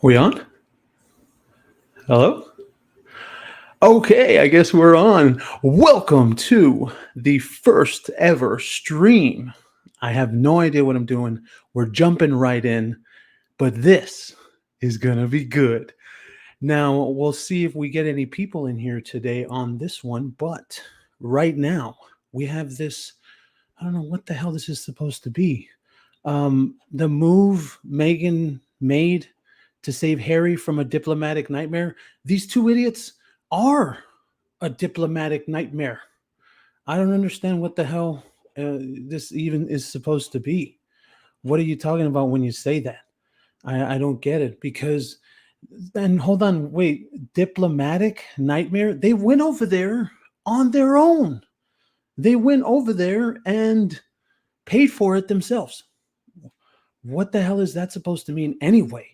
We on? Hello? Okay, I guess we're on. Welcome to the first ever stream. I have no idea what I'm doing. We're jumping right in, but this is going to be good. Now, we'll see if we get any people in here today on this one, but right now we have this. I don't know what the hell this is supposed to be. The move Meghan made to save Harry from a diplomatic nightmare. These two idiots are a diplomatic nightmare. I don't understand what the hell this even is supposed to be. What are you talking about when you say that? I don't get it because then hold on, wait, diplomatic nightmare? They went over there on their own. They went over there and paid for it themselves. What the hell is that supposed to mean anyway?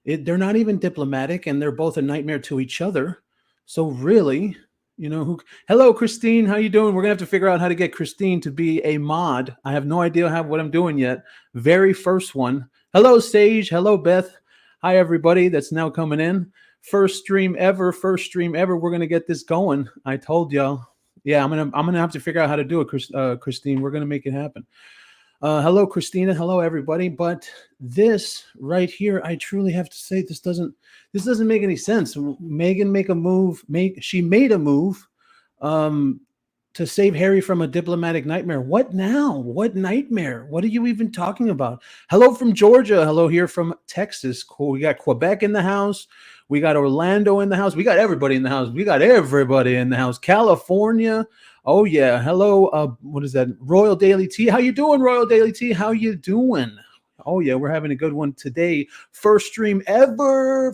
They're not even diplomatic, and they're both a nightmare to each other. So really, who? Hello, Christine. How you doing? We're gonna have to figure out how to get Christine to be a mod. I have no idea what I'm doing yet. Very first one. Hello, Sage. Hello, Beth. Hi, everybody that's now coming in. First stream ever. First stream ever. We're gonna get this going. I told y'all. Yeah, I'm gonna have to figure out how to do it, Christine. We're gonna make it happen. Hello, Christina. Hello, everybody. But this right here, I truly have to say, this doesn't make any sense. Meghan made a move to save Harry from a diplomatic nightmare. What now? What nightmare? What are you even talking about? Hello from Georgia. Hello here from Texas. Cool. We got Quebec in the house. We got Orlando in the house. We got everybody in the house. California. Oh yeah. Hello. What is that? Royal Daily Tea. How you doing, Royal Daily Tea? How you doing? Oh yeah, we're having a good one today. First stream ever.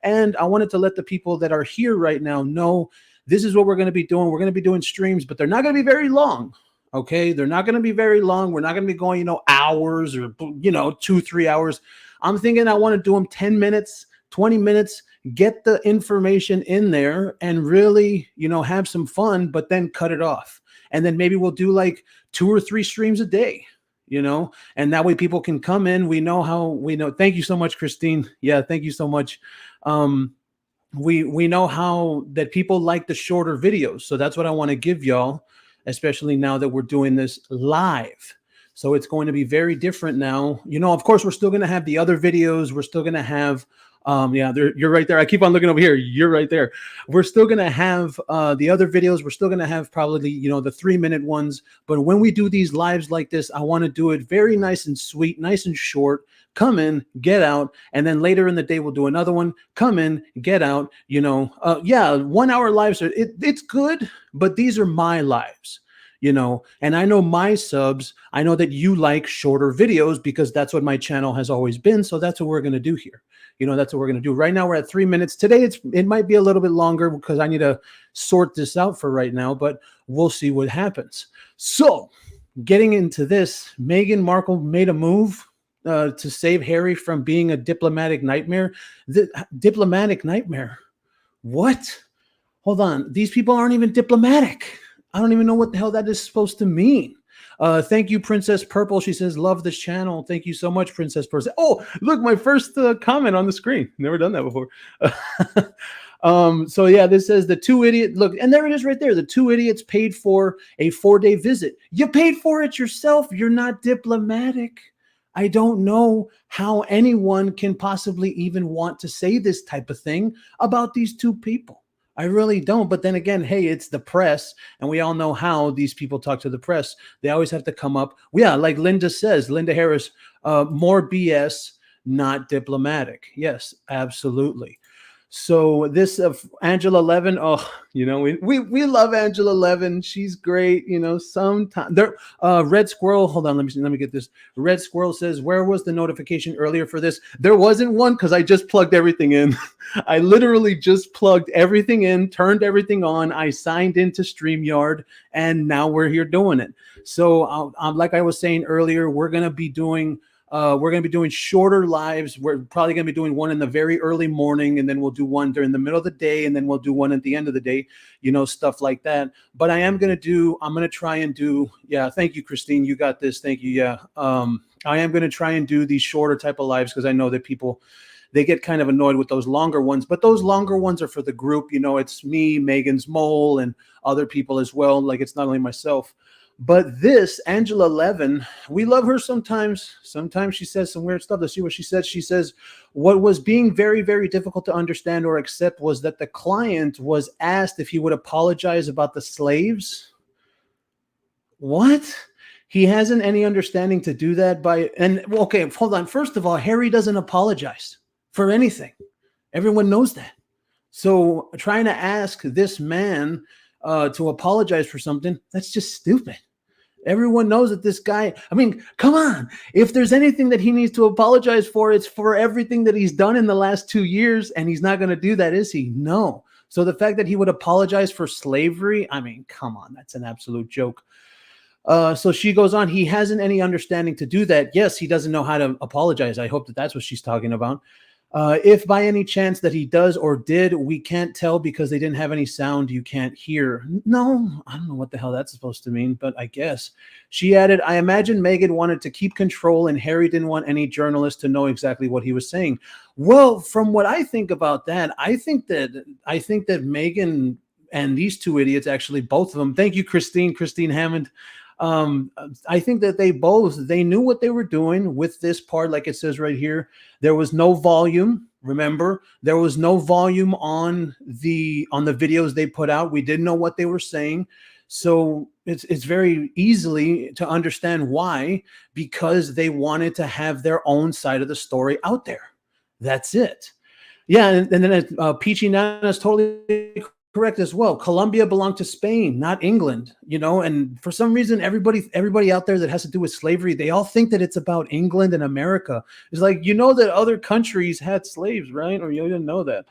And I wanted to let the people that are here right now know this is what we're going to be doing. We're going to be doing streams, but they're not going to be very long. Okay. They're not going to be very long. We're not going to be going, hours or, 2-3 hours. I'm thinking I want to do them 10 minutes, 20 minutes, get the information in there and really, have some fun, but then cut it off. And then maybe we'll do like 2 or 3 streams a day, and that way people can come in. We know. Thank you so much, Christine. Yeah. Thank you so much. We know how that people like the shorter videos. So that's what I want to give y'all, especially now that we're doing this live. So it's going to be very different now. Of course, we're still going to have the other videos. We're still going to have, you're right there. I keep on looking over here. You're right there. We're still going to have the other videos. We're still going to have probably, the 3-minute ones. But when we do these lives like this, I want to do it very nice and sweet, nice and short. Come in, get out, and then later in the day we'll do another one. Come in, get out. 1 hour lives it's good, but these are my lives. And I know my subs, I know that you like shorter videos because that's what my channel has always been. So that's what we're going to do here. That's what we're going to do. Right now we're at 3 minutes. Today it might be a little bit longer because I need to sort this out for right now, but we'll see what happens. So getting into this, Meghan Markle made a move to save Harry from being a diplomatic nightmare. The diplomatic nightmare. What? Hold on. These people aren't even diplomatic. I don't even know what the hell that is supposed to mean. Thank you, Princess Purple. She says, love this channel. Thank you so much, Princess Purple. Oh, look, my first comment on the screen. Never done that before. So yeah, this says the 2 idiots. Look, and there it is right there. The 2 idiots paid for a 4-day visit. You paid for it yourself. You're not diplomatic. I don't know how anyone can possibly even want to say this type of thing about these 2 people. I really don't. But then again, hey, it's the press, and we all know how these people talk to the press. They always have to come up. Yeah, like Linda says, Linda Harris, more BS, not diplomatic. Yes, absolutely. So this Angela Levin, we love Angela Levin. She's great. Sometimes there. Red Squirrel, hold on, let me get this. Red Squirrel says, where was the notification earlier for this? There wasn't one because I just plugged everything in. I literally just plugged everything in, turned everything on. I signed into StreamYard, and now we're here doing it. So like I was saying earlier, we're gonna be doing shorter lives. We're probably going to be doing one in the very early morning, and then we'll do one during the middle of the day, and then we'll do one at the end of the day, stuff like that. But I'm going to try and do, yeah, thank you, Christine. You got this. Thank you. Yeah. I am going to try and do these shorter type of lives because I know that people they get kind of annoyed with those longer ones. But those longer ones are for the group. It's me, Megan's Mole, and other people as well. Like, it's not only myself. But this Angela Levin, we love her sometimes. Sometimes she says some weird stuff. Let's see what she says. She says, what was being very, very difficult to understand or accept was that the client was asked if he would apologize about the slaves. What? He hasn't any understanding to do that and okay, hold on. First of all, Harry doesn't apologize for anything. Everyone knows that. So trying to ask this man to apologize for something, that's just stupid. Everyone knows that this guy, I mean, come on. If there's anything that he needs to apologize for, it's for everything that he's done in the last 2 years, and he's not going to do that, is he? No. So the fact that he would apologize for slavery, I mean, come on, that's an absolute joke. So she goes on, he hasn't any understanding to do that. Yes, he doesn't know how to apologize. I hope that that's what she's talking about. If by any chance that he does or did, we can't tell because they didn't have any sound you can't hear. No, I don't know what the hell that's supposed to mean, but I guess. She added, I imagine Meghan wanted to keep control and Harry didn't want any journalist to know exactly what he was saying. Well, from what I think about that, I think that Meghan and these two idiots, actually, both of them. Thank you, Christine Hammond. I think that they knew what they were doing with this part. Like it says right here, there was no volume. Remember, there was no volume on the videos they put out. We didn't know what they were saying. So it's very easily to understand why, because they wanted to have their own side of the story out there. That's it. Yeah. And then Peachy Nana is totally correct as well. Colombia belonged to Spain, not England, and for some reason, everybody out there that has to do with slavery, they all think that it's about England and America. It's like, that other countries had slaves, right? Or you didn't know that.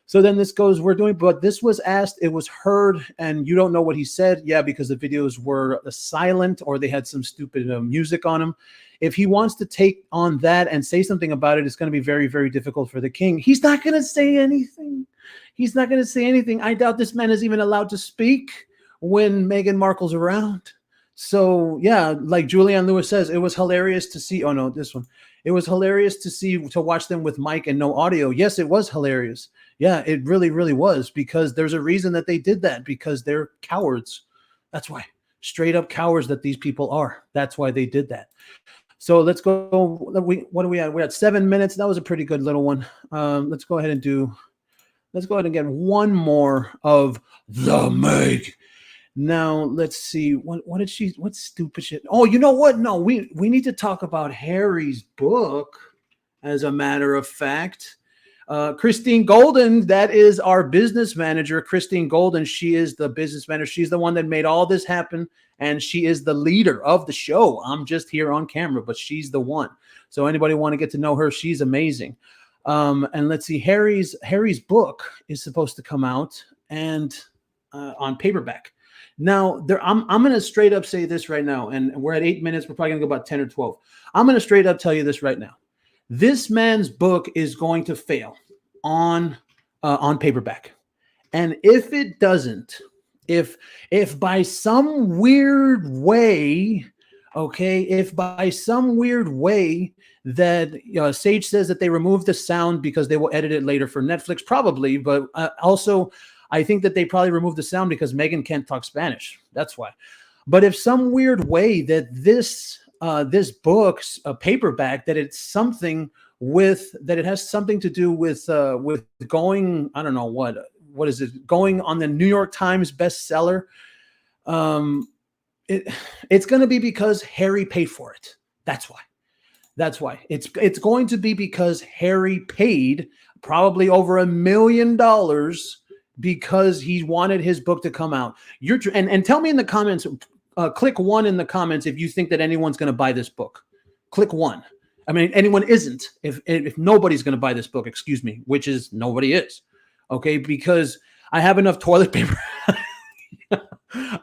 So then this goes, but this was asked, it was heard, and you don't know what he said. Yeah, because the videos were silent or they had some stupid music on them. If he wants to take on that and say something about it, it's going to be very, very difficult for the king. He's not going to say anything. He's not going to say anything. I doubt this man is even allowed to speak when Meghan Markle's around. So, yeah, like Julianne Lewis says, it was hilarious to see. Oh, no, this one. It was hilarious to watch them with mic and no audio. Yes, it was hilarious. Yeah, it really, really was, because there's a reason that they did that, because they're cowards. That's why. Straight up cowards that these people are. That's why they did that. So let's go. What are we at? We're at 7 minutes. That was a pretty good little one. Let's go ahead and get one more of the Meg. Now let's see. What stupid shit? Oh, you know what? No, we need to talk about Harry's book. As a matter of fact, Christine Golden, that is our business manager. Christine Golden, she is the business manager. She's the one that made all this happen, and she is the leader of the show. I'm just here on camera, but she's the one. So anybody want to get to know her, she's amazing. And let's see, Harry's book is supposed to come out and on paperback. Now, I'm going to straight up say this right now, and we're at 8 minutes. We're probably going to go about 10 or 12. I'm going to straight up tell you this right now. This man's book is going to fail on paperback. And if it doesn't, if by some weird way, if by some weird way that Sage says that they removed the sound because they will edit it later for Netflix, probably, but also I think that they probably removed the sound because Meghan can't talk Spanish. That's why. But if some weird way that this book's a paperback, that it's something that it has something to do with going, I don't know what is it, going on the New York Times bestseller. It's going to be because Harry paid for it. That's why it's going to be because Harry paid probably over $1 million because he wanted his book to come out. And tell me in the comments. Click 1 in the comments if you think that anyone's going to buy this book. Click 1. I mean, anyone isn't. If nobody's going to buy this book, excuse me, which is nobody is. Okay, because I have enough toilet paper.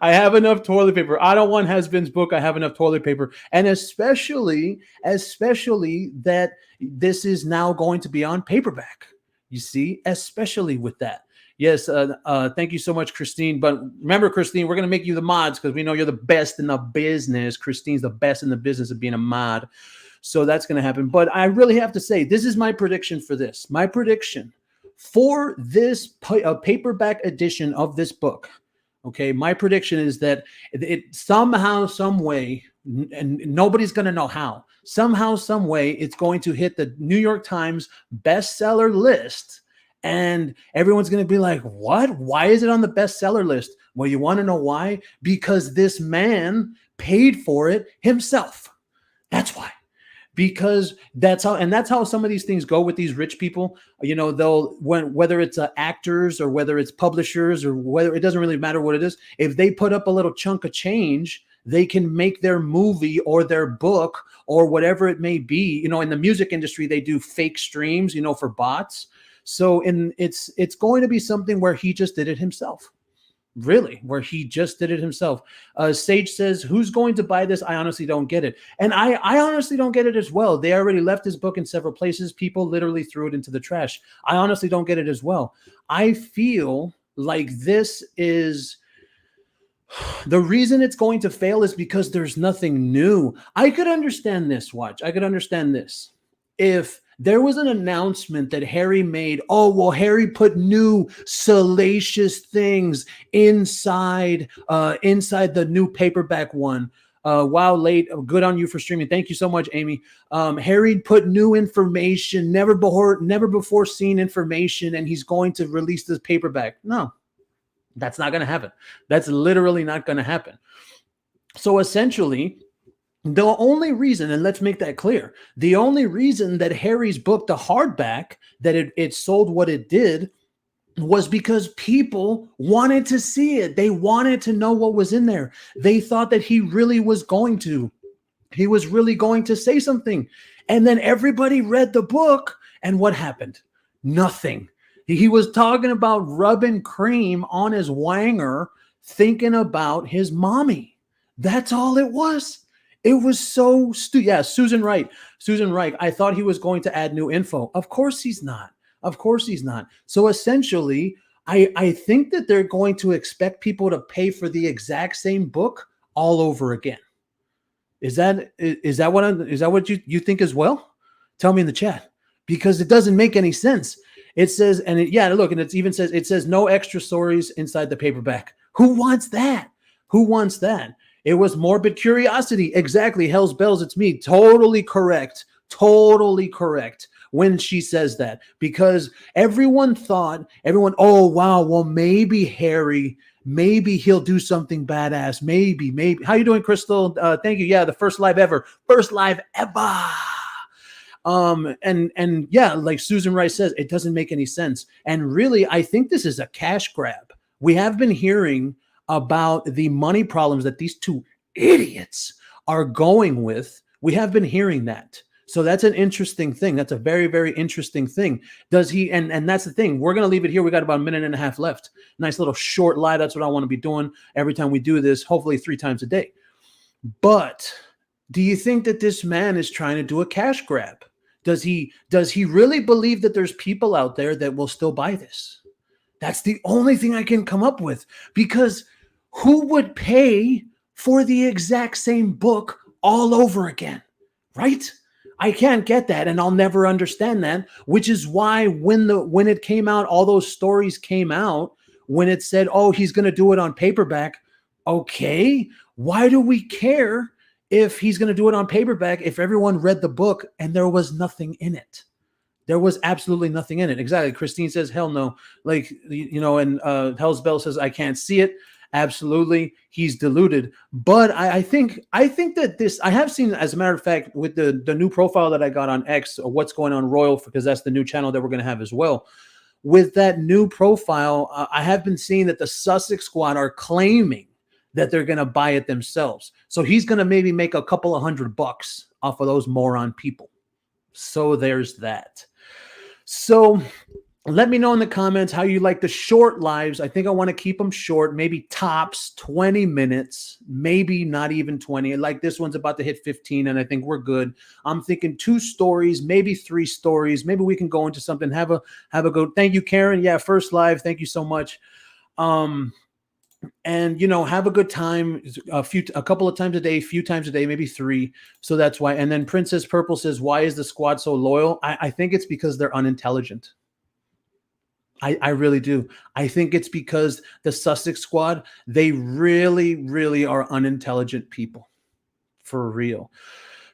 I have enough toilet paper. I don't want Has-Been's book. I have enough toilet paper. And especially that this is now going to be on paperback. You see, especially with that. Yes, thank you so much, Christine. But remember, Christine, we're going to make you the mods because we know you're the best in the business. Christine's the best in the business of being a mod. So that's going to happen. But I really have to say, this is my prediction for this. My prediction for this paperback edition of this book. Okay, my prediction is that it somehow, some way, and nobody's going to know how, somehow, some way, it's going to hit the New York Times bestseller list. And everyone's going to be like, what? Why is it on the bestseller list? Well, you want to know why? Because this man paid for it himself. That's why. Because that's how some of these things go with these rich people. You know, whether it's actors or whether it's publishers or whether, it doesn't really matter what it is. If they put up a little chunk of change, they can make their movie or their book or whatever it may be. You know, in the music industry, they do fake streams, you know, for bots. So it's going to be something where he just did it himself. Really, where he just did it himself. Sage says, who's going to buy this? I honestly don't get it. And I honestly don't get it as well. They already left his book in several places. People literally threw it into the trash. I honestly don't get it as well. I feel like this is the reason it's going to fail is because there's nothing new. I could understand this, watch. I could understand this. If there was an announcement that Harry made, oh, well, Harry put new salacious things inside the new paperback one. Wow, late. Good on you for streaming. Thank you so much, Amy. Harry put new information, never before seen information, and he's going to release this paperback. No, that's not going to happen. That's literally not going to happen. So essentially, the only reason, and let's make that clear, the only reason that Harry's book, the hardback, that it sold what it did was because people wanted to see it. They wanted to know what was in there. They thought that he was really going to say something. And then everybody read the book, and what happened? Nothing. He was talking about rubbing cream on his wanger, thinking about his mommy. That's all it was. It was so stupid. Yeah, Susan Wright. I thought he was going to add new info. Of course he's not. So essentially, I think that they're going to expect people to pay for the exact same book all over again. Is that what you think as well? Tell me in the chat, because it doesn't make any sense. It says, and it says no extra stories inside the paperback. Who wants that? It was morbid curiosity. Exactly. Hell's bells. It's me. Totally correct. When she says that, because everyone, oh, wow. Well, maybe Harry, maybe he'll do something badass. Maybe. How you doing, Crystal? Thank you. Yeah. The first live ever. And yeah, like Susan Rice says, it doesn't make any sense. And really, I think this is a cash grab. We have been hearing about the money problems that these two idiots are going with. We have been hearing that. So that's an interesting thing. That's a very, very interesting thing. Does he, and that's the thing. We're going to leave it here. We got about a minute and a half left. Nice little short live. That's what I want to be doing every time we do this, hopefully 3 times a day. But do you think that this man is trying to do a cash grab? Does he really believe that there's people out there that will still buy this? That's the only thing I can come up with, because who would pay for the exact same book all over again, right? I can't get that, and I'll never understand that, which is why when it came out, all those stories came out, when it said, oh, he's going to do it on paperback. Okay, why do we care if he's going to do it on paperback if everyone read the book and there was nothing in it? There was absolutely nothing in it. Exactly. Christine says, hell no. Like, you know, and Hell's Bell says, I can't see it. Absolutely. He's deluded. But I think that this, I have seen, as a matter of fact, with the new profile that I got on X, or What's Going On Royal, because that's the new channel that we're going to have as well. With that new profile, I have been seeing that the Sussex Squad are claiming that they're going to buy it themselves. So he's going to maybe make a couple of $100 off of those moron people. So there's that. So let me know in the comments how you like the short lives. I think I want to keep them short, maybe tops 20 minutes, maybe not even 20. Like this one's about to hit 15, and I think we're good. I'm thinking 2 stories, maybe 3 stories. Maybe we can go into something. Have a go. Thank you, Karen. Yeah, first live. Thank you so much. and have a good time a couple of times a day, few times a day, maybe three. So that's why. And then Princess Purple says, why is the squad so loyal? I think it's because they're unintelligent. I really do. I think it's because the Sussex squad, they really, really are unintelligent people, for real.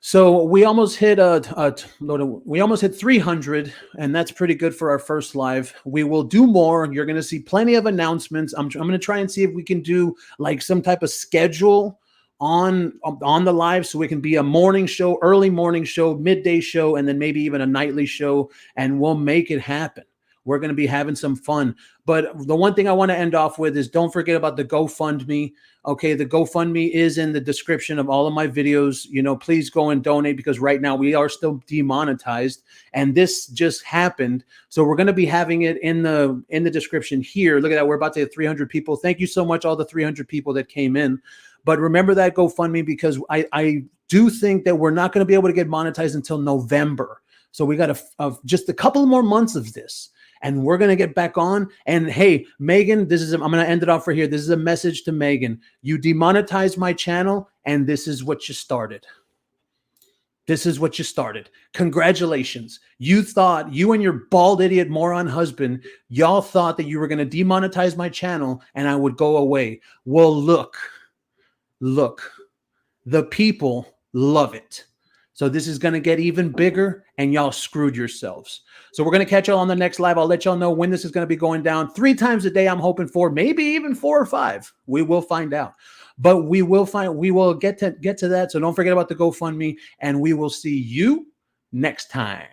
So we almost hit we almost hit 300, and that's pretty good for our first live. We will do more. You're going to see plenty of announcements. I'm going to try and see if we can do like some type of schedule on the live, so it can be a morning show, early morning show, midday show, and then maybe even a nightly show, and we'll make it happen. We're going to be having some fun. But the one thing I want to end off with is don't forget about the GoFundMe. Okay, the GoFundMe is in the description of all of my videos. Please go and donate, because right now we are still demonetized, and this just happened. So we're going to be having it in the description here. Look at that. We're about to hit 300 people. Thank you so much, all the 300 people that came in. But remember that GoFundMe, because I do think that we're not going to be able to get monetized until November. So we got just a couple more months of this, and we're going to get back on. And hey, Megan, I'm going to end it off right here. This is a message to Megan. You demonetized my channel, and this is what you started. This is what you started. Congratulations. You and your bald idiot moron husband, y'all thought that you were going to demonetize my channel and I would go away. Well, look, the people love it. So this is going to get even bigger, and y'all screwed yourselves. So we're going to catch y'all on the next live. I'll let y'all know when this is going to be going down 3 times a day. I'm hoping for maybe even 4 or 5. We will find out, but we will get to that. So don't forget about the GoFundMe, and we will see you next time.